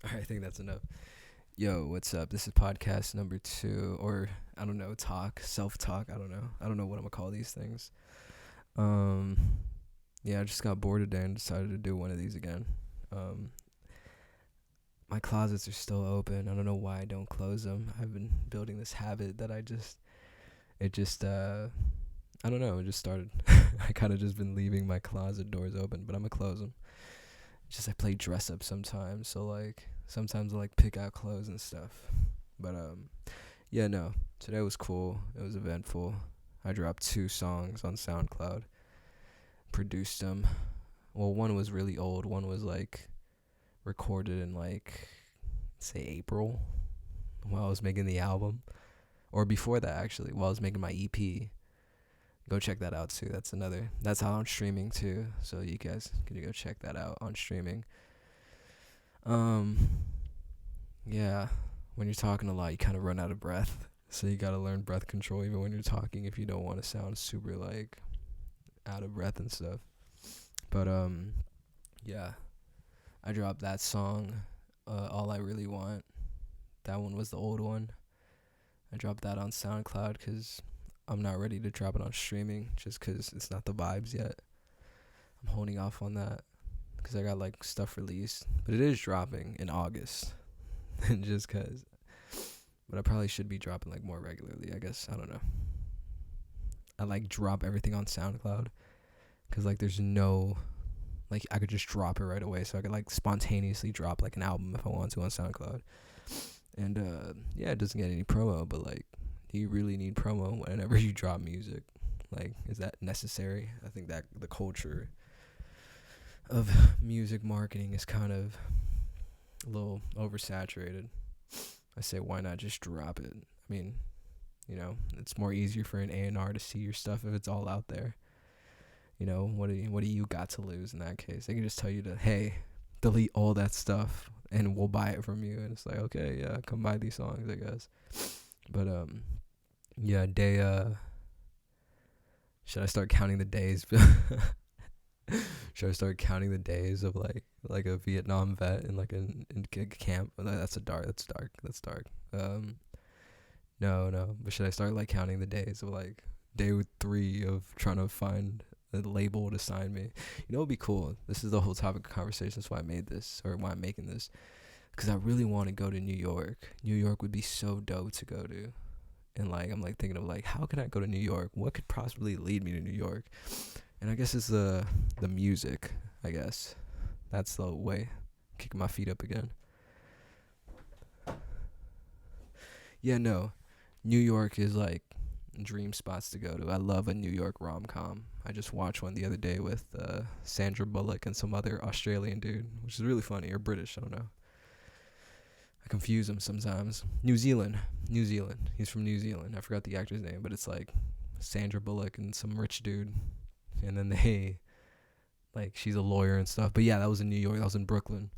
Alright, I think that's enough. Yo, what's up? This is podcast number 2, or I don't know, self talk. I don't know what I'm gonna call these things. Um, yeah, I just got bored today and decided to do one of these again. Um, my closets are still open. I don't know why I don't close them. I've been building this habit that I don't know, it just started. I kind of just been leaving my closet doors open, but I'm gonna close them. Just I play dress up sometimes, so like sometimes I like pick out clothes and stuff. But yeah, no. Today was cool. It was eventful. I dropped 2 songs on SoundCloud. Produced them. Well, one was really old. One was like recorded in like say April while I was making the album, or before that actually, while I was making my EP. Go check that out too. That's out on streaming too. So you guys can go check that out on streaming. Um yeah, when you're talking a lot, you kind of run out of breath. So you got to learn breath control even when you're talking if you don't want to sound super like out of breath and stuff. But yeah, I dropped that song, All I Really Want. That one was the old one. I dropped that on SoundCloud cuz I'm not ready to drop it on streaming just cuz it's not the vibes yet. I'm holding off on that cuz I got like stuff released, but it is dropping in August. And just cuz, but I probably should be dropping like more regularly, I guess. I don't know. I like drop everything on SoundCloud cuz like there's no like I could just drop it right away, so I could like spontaneously drop like an album if I want to on SoundCloud. And yeah, it doesn't get any promo, but like do you really need promo whenever you drop music? Like is that necessary? I think that the culture of music marketing is kind of a little oversaturated. I say why not just drop it? I mean, it's more easier for an A&R to see your stuff if it's all out there. What do you got to lose in that case? They can just tell you to, hey, delete all that stuff and we'll buy it from you. And it's like, okay, yeah, come buy these songs, I guess. But yeah, should I start counting the days? Should I start counting the days of like a Vietnam vet in like in camp? That's dark. No. But should I start like counting the days of like day 3 of trying to find a label to sign me? It'd be cool. This is the whole topic of conversation. That's why I made this, or why I'm making this, because I really want to go to New York. New York would be so dope to go to. And like I'm like thinking of like how can I go to New York? What could possibly lead me to New York? And I guess it's the music. I guess that's the way. Kicking my feet up again. Yeah, no. New York is like dream spots to go to. I love a New York rom-com. I just watched one the other day with Sandra Bullock and some other Australian dude, which is really funny, or British, I don't know. I confuse them sometimes. New Zealand. He's from New Zealand. I forgot the actor's name, but it's like Sandra Bullock and some rich dude. And then she's a lawyer and stuff. But yeah, that was in New York. That was in Brooklyn.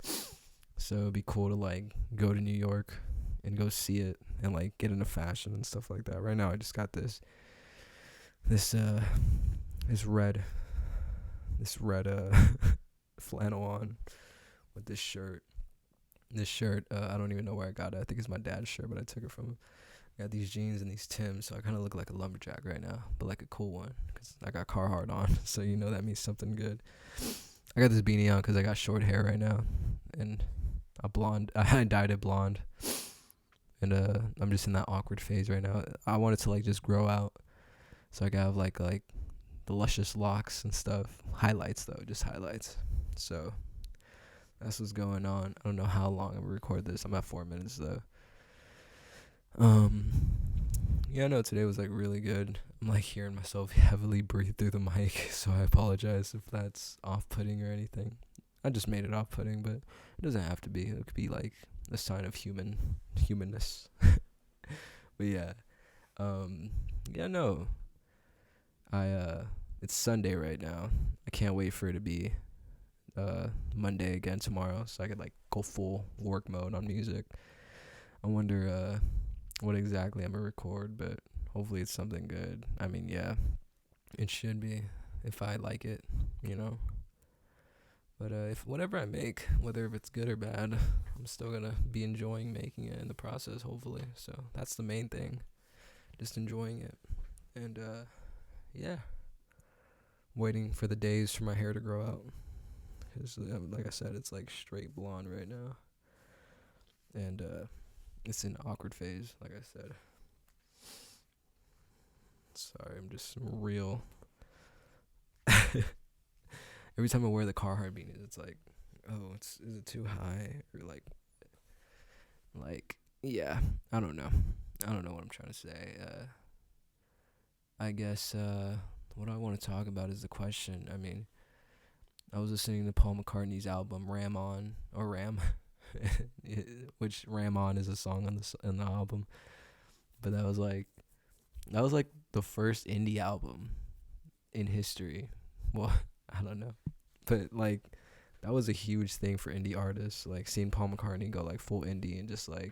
So it'd be cool to like go to New York and go see it and like get into fashion and stuff like that. Right now I just got this red flannel on with this shirt. I don't even know where I got it. I think it's my dad's shirt, but I took it from him. I got these jeans and these Timbs, so I kind of look like a lumberjack right now, but like a cool one, because I got Carhartt on, so that means something good. I got this beanie on because I got short hair right now, and I dyed it blonde, and I'm just in that awkward phase right now. I want it to like just grow out, so I can have like the luscious locks and stuff. Highlights though, just highlights. So that's what's going on. I don't know how long I'm gonna record this. I'm at 4 minutes though. Yeah, no, today was like really good. I'm like hearing myself heavily breathe through the mic, so I apologize if that's off-putting or anything. I just made it off-putting, but it doesn't have to be. It could be like a sign of humanness. But yeah, yeah, no, it's Sunday right now. I can't wait for it to be Monday again tomorrow, so I could like go full work mode on music. I wonder what exactly I'm gonna record, but hopefully it's something good. I mean, yeah, it should be if I like it, But if whatever I make, whether if it's good or bad, I'm still gonna be enjoying making it in the process, hopefully. So that's the main thing, just enjoying it. And yeah, waiting for the days for my hair to grow out. Cause like I said, it's like straight blonde right now, and it's in awkward phase. Like I said. Sorry, I'm just real. Every time I wear the Carhartt beanies, it's like, oh, is it too high, or like, yeah, I don't know what I'm trying to say. I guess what I want to talk about is the question. I mean, I was listening to Paul McCartney's album Ram On, or Ram, which Ram On is a song on the album, but that was like the first indie album in history. Well, I don't know, but like that was a huge thing for indie artists. Like seeing Paul McCartney go like full indie and just like,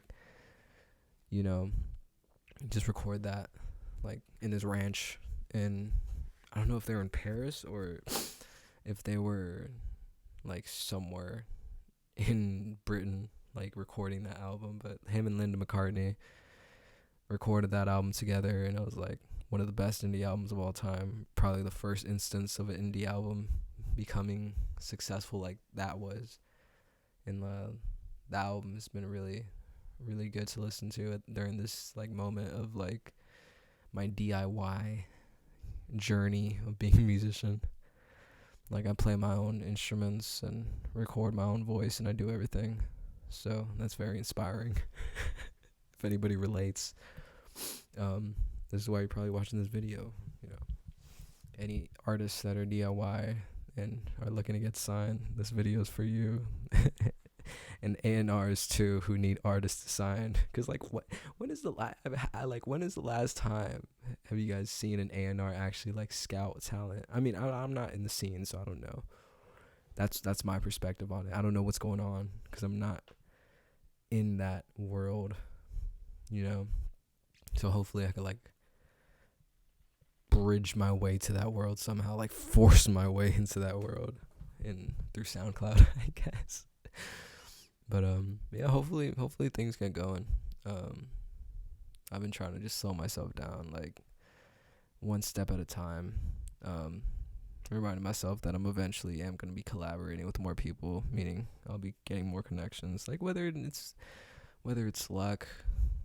you know, just record that like in his ranch. And I don't know if they were in Paris or if they were like somewhere in Britain, like recording that album. But him and Linda McCartney recorded that album together, and it was like one of the best indie albums of all time. Probably the first instance of an indie album becoming successful like that was. And the album has been really, really good to listen to during this like moment of like my DIY journey of being a musician. Like I play my own instruments and record my own voice, and I do everything. So that's very inspiring. If anybody relates, this is why you're probably watching this video. You know, any artists that are DIY and are looking to get signed, this video is for you. And A&Rs too, who need artists to sign. Cause like, when is the last time have you guys seen an A&R actually like scout talent? I mean, I'm not in the scene, so I don't know. That's my perspective on it. I don't know what's going on because I'm not in that world, you know. So hopefully I could like bridge my way to that world somehow, like force my way into that world through SoundCloud, I guess. But yeah, hopefully things get going. I've been trying to just slow myself down, like one step at a time. Reminding myself that I'm eventually am going to be collaborating with more people, meaning I'll be getting more connections. Like whether it's luck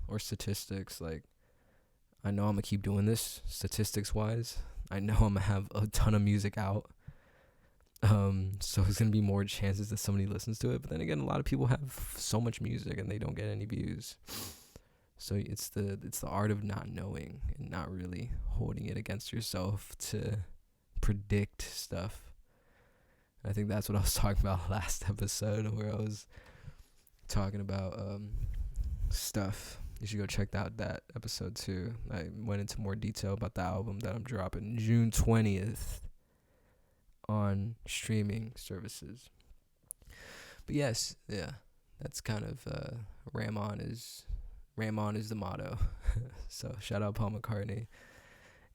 or statistics, like I know I'm gonna keep doing this statistics wise. I know I'm gonna have a ton of music out. So there's gonna be more chances that somebody listens to it. But then again, a lot of people have so much music and they don't get any views. So it's the art of not knowing and not really holding it against yourself to predict stuff. I think that's what I was talking about last episode, where I was talking about stuff. You should go check out that episode too. I went into more detail about the album that I'm dropping June 20th on streaming services. But yes, yeah, that's kind of Ram On is the motto. So shout out Paul McCartney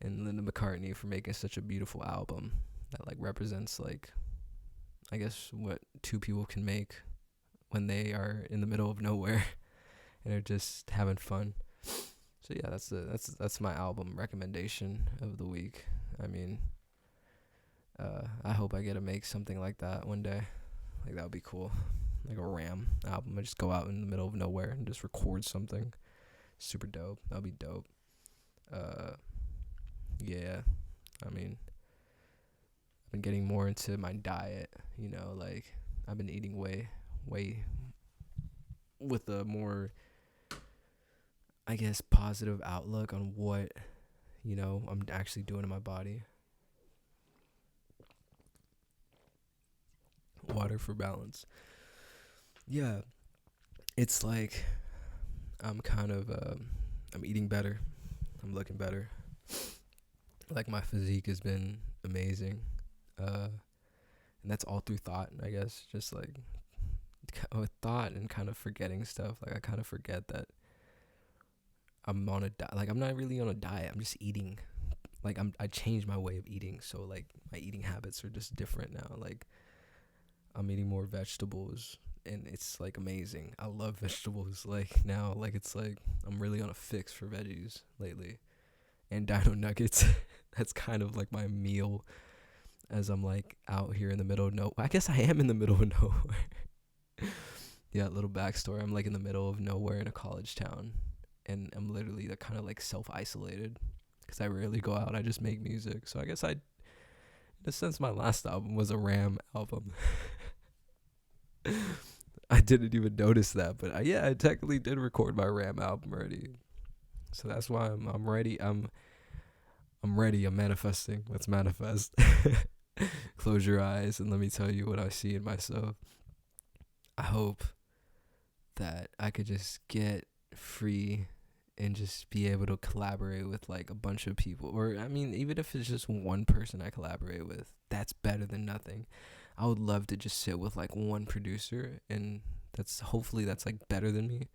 and Linda McCartney for making such a beautiful album that like represents like, I guess, what two people can make when they are in the middle of nowhere and are just having fun. So yeah, that's my album recommendation of the week. I mean, I hope I get to make something like that one day. Like that would be cool. Like a Ram album. I just go out in the middle of nowhere and just record something. Super dope. That'll be dope. Yeah. I mean, I've been getting more into my diet, you know, like I've been eating way with a more, I guess, positive outlook on what, you know, I'm actually doing in my body. Water for balance. Yeah, it's like I'm kind of I'm eating better. I'm looking better. Like my physique has been amazing. And that's all through thought, I guess. Just like with thought and kind of forgetting stuff. Like I kind of forget that I'm on a diet. Like I'm not really on a diet. I'm just eating. Like I changed my way of eating. So like my eating habits are just different now. Like I'm eating more vegetables, and it's like amazing. I love vegetables. Like now, like it's like I'm really on a fix for veggies lately. And Dino Nuggets, that's kind of like my meal as I'm like out here in the middle of nowhere. I guess I am in the middle of nowhere. Yeah, little backstory. I'm like in the middle of nowhere in a college town, and I'm literally like, kind of like self isolated because I rarely go out. I just make music. So I guess in a sense, my last album was a Ram album. I didn't even notice that, but yeah, I technically did record my Ram album already. So that's why I'm ready. I'm ready. I'm manifesting. Let's manifest. Close your eyes and let me tell you what I see in myself. I hope that I could just get free and just be able to collaborate with like a bunch of people. Or I mean, even if it's just one person I collaborate with, that's better than nothing. I would love to just sit with like one producer, and hopefully that's like better than me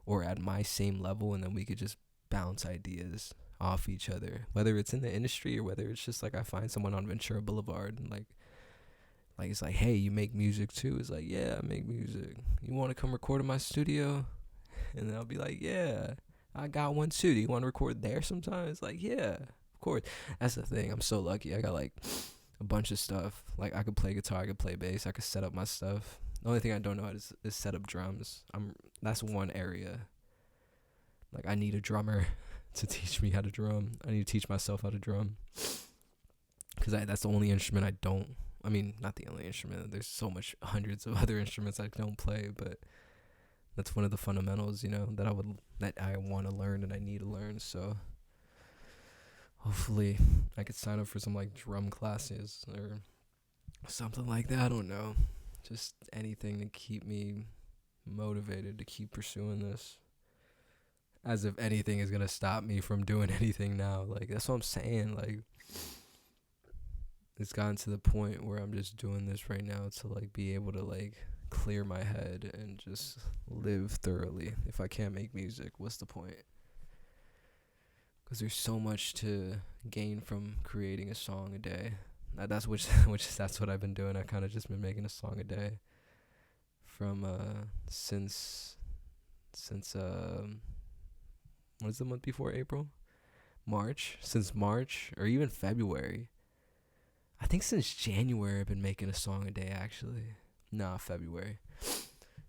or at my same level, and then we could just bounce ideas off each other, whether it's in the industry or whether it's just like I find someone on Ventura Boulevard and like it's like, hey, you make music too? It's like, yeah, I make music. You want to come record in my studio? And then I'll be like, yeah, I got one too. Do you want to record there sometime? It's like, yeah, of course. That's the thing. I'm so lucky. I got like a bunch of stuff. Like I could play guitar, I could play bass, I could set up my stuff. The only thing I don't know how is set up drums. That's one area. Like I need a drummer to teach me how to drum. I need to teach myself how to drum. Because that's the only instrument I don't. I mean, not the only instrument. There's hundreds of other instruments I don't play, but that's one of the fundamentals, that I want to learn and I need to learn. So hopefully I could sign up for some like drum classes or something like that. I don't know. Just anything to keep me motivated to keep pursuing this. As if anything is going to stop me from doing anything now. Like, that's what I'm saying. Like, it's gotten to the point where I'm just doing this right now to, like, be able to, like, clear my head and just live thoroughly. If I can't make music, what's the point? Because there's so much to gain from creating a song a day. That's what I've been doing. I kind of just been making a song a day from since what is the month before April? March. Since March or even February. I think since January I've been making a song a day actually. Nah, February.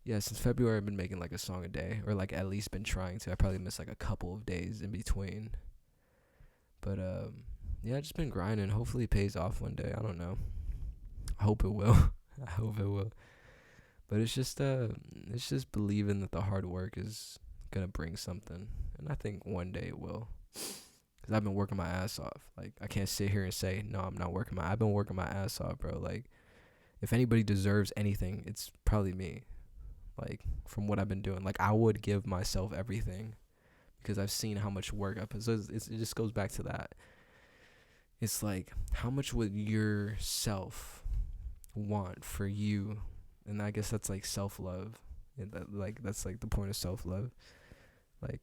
Yeah, since February I've been making like a song a day, or like at least been trying to. I probably missed like a couple of days in between. But yeah, I've just been grinding. Hopefully it pays off one day. I don't know. I hope it will. I hope it will. But it's just believing that the hard work is gonna bring something, and I think one day it will. Cause I've been working my ass off. Like I can't sit here and say no, I'm not working I've been working my ass off, bro. Like if anybody deserves anything, it's probably me. Like from what I've been doing, like I would give myself everything because I've seen how much work I put. So it just goes back to that. It's like how much would yourself want for you, and I guess that's like self-love. That's like the point of self-love. Like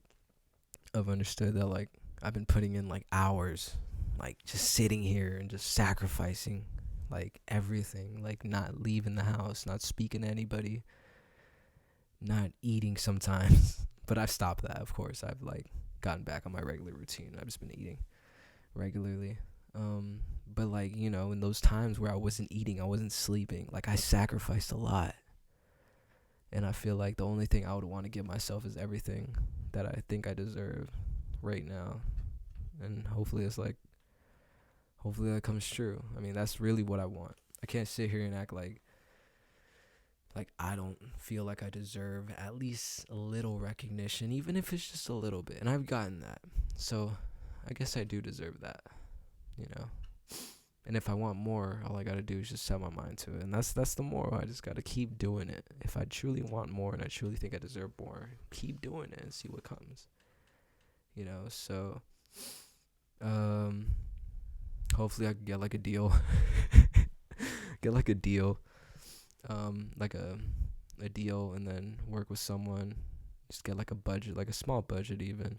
I've understood that like I've been putting in like hours, like just sitting here and just sacrificing like everything, like not leaving the house, not speaking to anybody, not eating sometimes. But I've stopped that, of course. I've like gotten back on my regular routine. I've just been eating regularly. But like, in those times where I wasn't eating, I wasn't sleeping, like I sacrificed a lot. And I feel like the only thing I would want to give myself is everything that I think I deserve right now. And hopefully that comes true. I mean, that's really what I want. I can't sit here and act like I don't feel like I deserve at least a little recognition, even if it's just a little bit. And I've gotten that. So I guess I do deserve that, And if I want more, all I got to do is just set my mind to it. And that's the moral. I just got to keep doing it. If I truly want more and I truly think I deserve more, keep doing it and see what comes. So hopefully I can get like a deal. Like a deal, and then work with someone, just get like a budget, like a small budget even,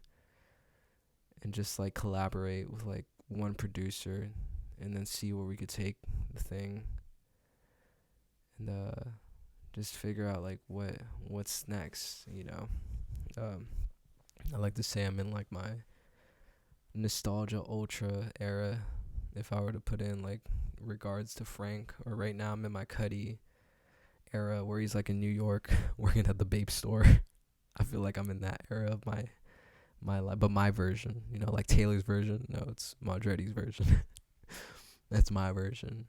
and just like collaborate with like one producer, and then see where we could take the thing, and just figure out like what's next. Um, I like to say I'm in like my nostalgia ultra era. If I were to put in like regards to Frank, or right now I'm in my Cuddy era where he's like in New York working at the Bape store. I feel like I'm in that era of my life, but my version, like Taylor's version. No, it's Maudretti's version. That's my version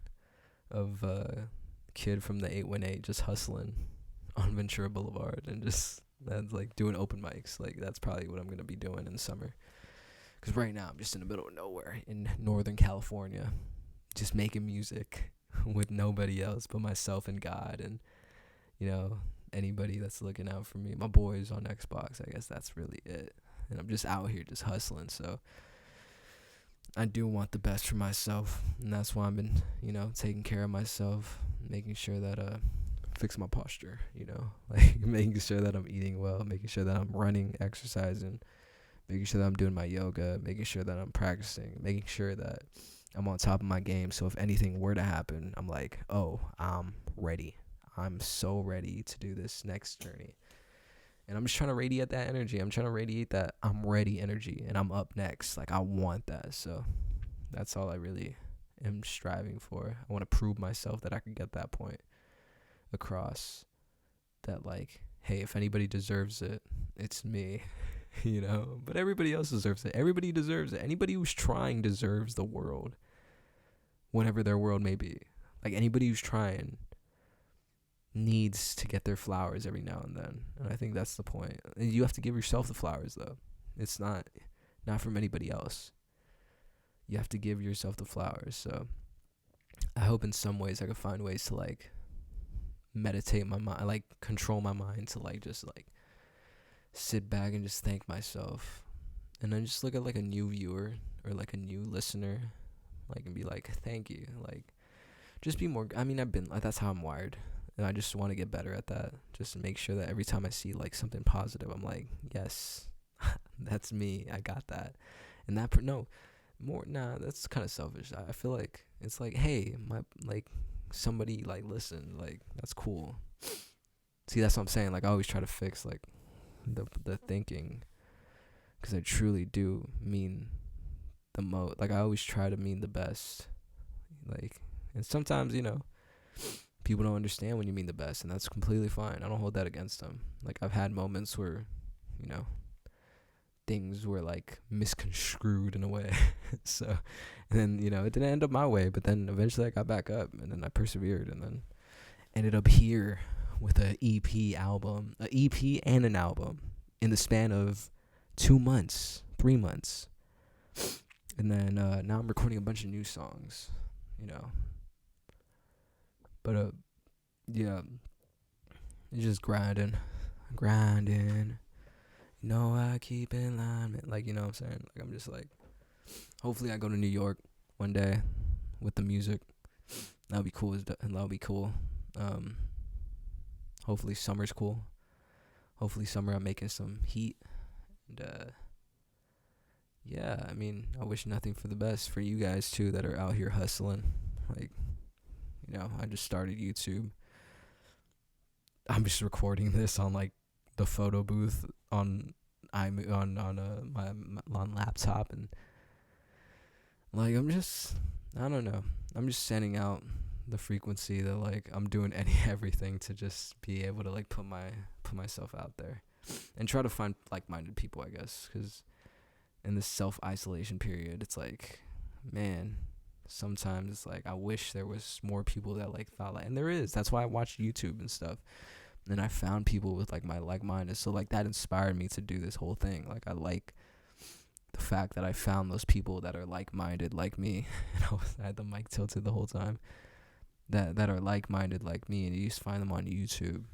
of kid from the 818 just hustling on Ventura Boulevard and just that's like doing open mics. Like that's probably what I'm gonna be doing in the summer. Cause right now I'm just in the middle of nowhere in Northern California, just making music with nobody else but myself and God, and anybody that's looking out for me. My boys on Xbox. I guess that's really it. And I'm just out here just hustling. So I do want the best for myself, and that's why I've been, taking care of myself, making sure that fix my posture, like making sure that I'm eating well, making sure that I'm running, exercising, making sure that I'm doing my yoga, making sure that I'm practicing, making sure that I'm on top of my game. So if anything were to happen, I'm like, oh, I'm ready. I'm so ready to do this next journey. And I'm just trying to radiate that energy. I'm trying to radiate that I'm ready energy, and I'm up next. Like, I want that. So that's all I really am striving for. I want to prove myself that I can get that point across, that like, hey, if anybody deserves it, it's me. But everybody else deserves it. Everybody deserves it. Anybody who's trying deserves the world, whatever their world may be. Like, anybody who's trying needs to get their flowers every now and then. And I think that's the point. And you have to give yourself the flowers, though. It's not from anybody else. You have to give yourself the flowers. So I hope in some ways I could find ways to like meditate my mind, like control my mind, to like just like sit back and just thank myself, and then just look at like a new viewer or like a new listener, like, and be like, thank you. Like, just be more. I mean, that's how I'm wired, and I just want to get better at that. Just to make sure that every time I see like something positive, I'm like, yes, that's me. I got that. And that's kind of selfish. I feel like it's like, hey, somebody like listened, like that's cool. See, that's what I'm saying. Like, I always try to fix like the thinking, because I truly do mean the most. Like, I always try to mean the best. Like, and sometimes people don't understand when you mean the best, and that's completely fine. I don't hold that against them. Like, I've had moments where things were like misconstrued in a way. So, and then it didn't end up my way, but then eventually I got back up, and then I persevered, and then ended up here with an EP and an album in the span of 2 months, 3 months. And then now I'm recording a bunch of new songs, But yeah, it's just grinding. I keep in line, man. Like, what I'm saying? Like, I'm just like, hopefully I go to New York one day with the music. That'll be cool. Hopefully summer's cool. Hopefully summer I'm making some heat. And yeah, I mean, I wish nothing for the best for you guys too that are out here hustling. Like, I just started YouTube. I'm just recording this on like the photo booth on my laptop, and like I don't know. I'm just sending out the frequency that like I'm doing everything to just be able to like put myself out there and try to find like-minded people, I guess, because in this self-isolation period, it's like, man, sometimes it's like I wish there was more people that like thought like, and there is. That's why I watch YouTube and stuff. And I found people with like my like-minded, so like that inspired me to do this whole thing. Like, I like the fact that I found those people that are like-minded like me. And I had the mic tilted the whole time. That are like-minded like me, and you just find them on YouTube.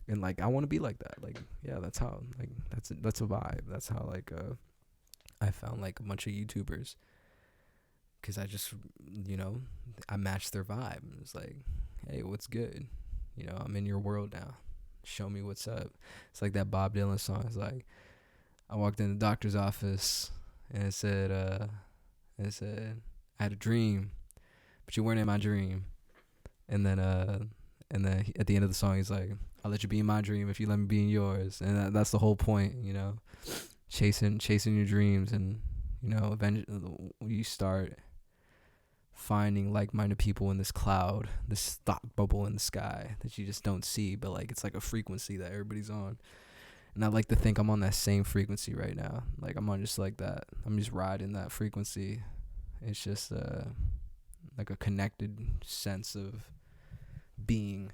And like I want to be like that. Like, yeah, that's how like that's a vibe. That's how like I found like a bunch of YouTubers, because I just I matched their vibe. It's like, hey, what's good? I'm in your world now. Show me what's up. It's like that Bob Dylan song. It's like, I walked in the doctor's office and it said, I had a dream, but you weren't in my dream. And then And then at the end of the song, he's like, "I'll let you be in my dream if you let me be in yours." And that's the whole point, chasing your dreams, and eventually you start finding like-minded people in this cloud, this thought bubble in the sky that you just don't see, but like it's like a frequency that everybody's on. And I like to think I'm on that same frequency right now. Like I'm on just like that. I'm just riding that frequency. It's just like a connected sense of being,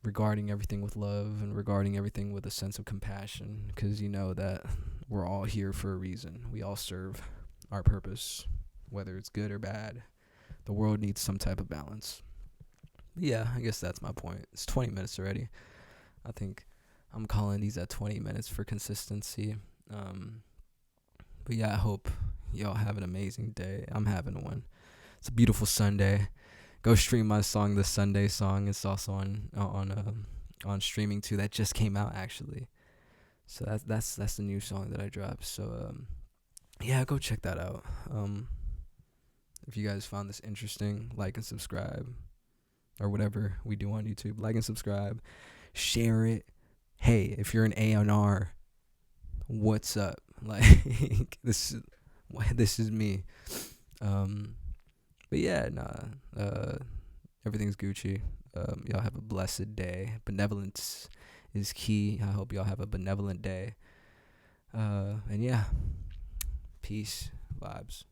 regarding everything with love and regarding everything with a sense of compassion, because you know that we're all here for a reason. We all serve our purpose, whether it's good or bad. The world needs some type of balance. But yeah, I guess that's my point. It's 20 minutes already. I think I'm calling these at 20 minutes for consistency. But yeah, I hope y'all have an amazing day. I'm having one. It's a beautiful Sunday. Go stream my song, the Sunday song. It's also on streaming too. That just came out actually. So that's the new song that I dropped. So yeah, go check that out. If you guys found this interesting, like and subscribe, or whatever we do on YouTube. Like and subscribe, share it. Hey, if you're an A&R, what's up? Like this is me. But yeah, everything's Gucci. Y'all have a blessed day. Benevolence is key. I hope y'all have a benevolent day. And yeah, peace, vibes.